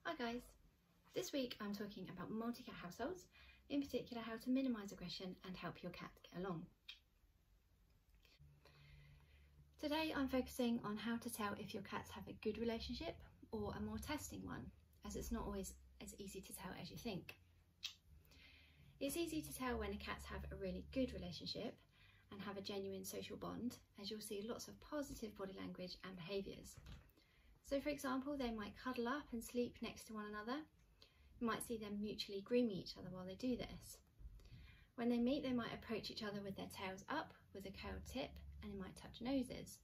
Hi guys, this week I'm talking about multi-cat households, in particular how to minimise aggression and help your cat get along. Today I'm focusing on how to tell if your cats have a good relationship or a more testing one, as it's not always as easy to tell as you think. It's easy to tell when cats have a really good relationship and have a genuine social bond, as you'll see lots of positive body language and behaviours. So for example, they might cuddle up and sleep next to one another. You might see them mutually grooming each other while they do this. When they meet, they might approach each other with their tails up with a curled tip, and they might touch noses.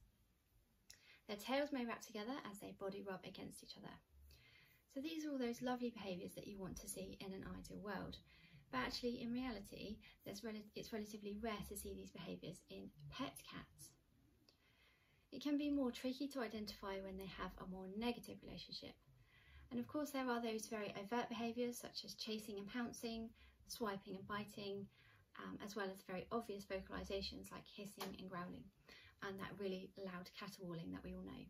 Their tails may wrap together as they body rub against each other. So these are all those lovely behaviours that you want to see in an ideal world. But actually, in reality, it's relatively rare to see these behaviours in pet cats. It can be more tricky to identify when they have a more negative relationship. And of course, there are those very overt behaviours such as chasing and pouncing, swiping and biting, as well as very obvious vocalisations like hissing and growling, and that really loud caterwauling that we all know.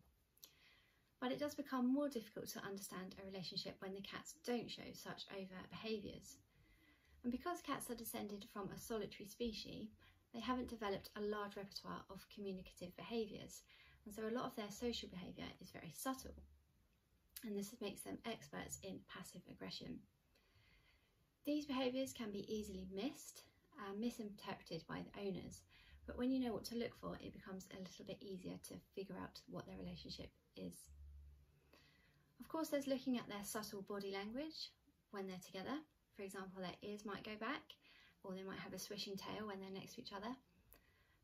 But it does become more difficult to understand a relationship when the cats don't show such overt behaviours. And because cats are descended from a solitary species, they haven't developed a large repertoire of communicative behaviours, and so a lot of their social behaviour is very subtle, and this makes them experts in passive aggression. These behaviours can be easily missed and misinterpreted by the owners, but when you know what to look for, it becomes a little bit easier to figure out what their relationship is. Of course, there's looking at their subtle body language when they're together. For example, their ears might go back, or they might have a swishing tail when they're next to each other.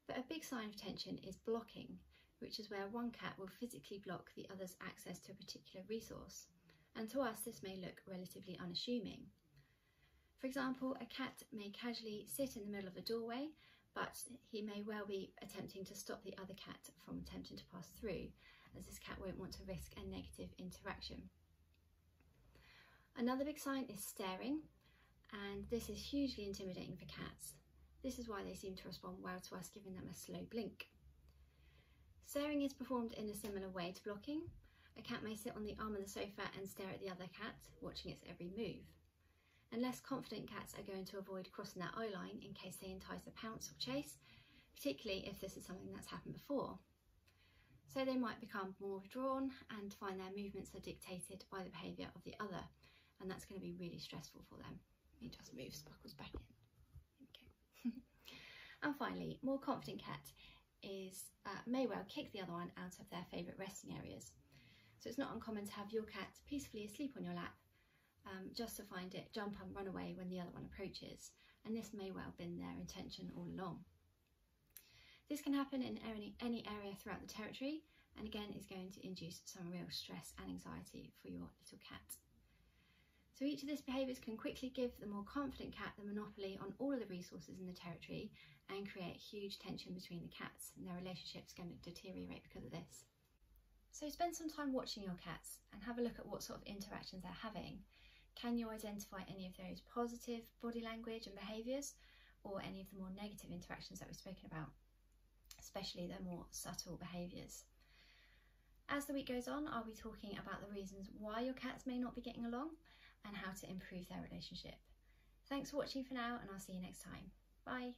But a big sign of tension is blocking, which is where one cat will physically block the other's access to a particular resource. And to us, this may look relatively unassuming. For example, a cat may casually sit in the middle of a doorway, but he may well be attempting to stop the other cat from attempting to pass through, as this cat won't want to risk a negative interaction. Another big sign is staring, and this is hugely intimidating for cats. This is why they seem to respond well to us giving them a slow blink. Staring is performed in a similar way to blocking. A cat may sit on the arm of the sofa and stare at the other cat, watching its every move. And less confident cats are going to avoid crossing their eye line in case they entice a pounce or chase, particularly if this is something that's happened before. So they might become more withdrawn and find their movements are dictated by the behaviour of the other, and that's going to be really stressful for them. Let me just move Sparkles back in. Okay. And finally, more confident cat may well kick the other one out of their favourite resting areas. So it's not uncommon to have your cat peacefully asleep on your lap, just to find it jump and run away when the other one approaches, and this may well have been their intention all along. This can happen in any area throughout the territory, and again is going to induce some real stress and anxiety for your little cat. So each of these behaviours can quickly give the more confident cat the monopoly on all of the resources in the territory and create huge tension between the cats, and their relationship's going to deteriorate because of this. So spend some time watching your cats and have a look at what sort of interactions they're having. Can you identify any of those positive body language and behaviours, or any of the more negative interactions that we've spoken about, especially the more subtle behaviours? As the week goes on, I'll be talking about the reasons why your cats may not be getting along and how to improve their relationship. Thanks for watching for now, and I'll see you next time. Bye.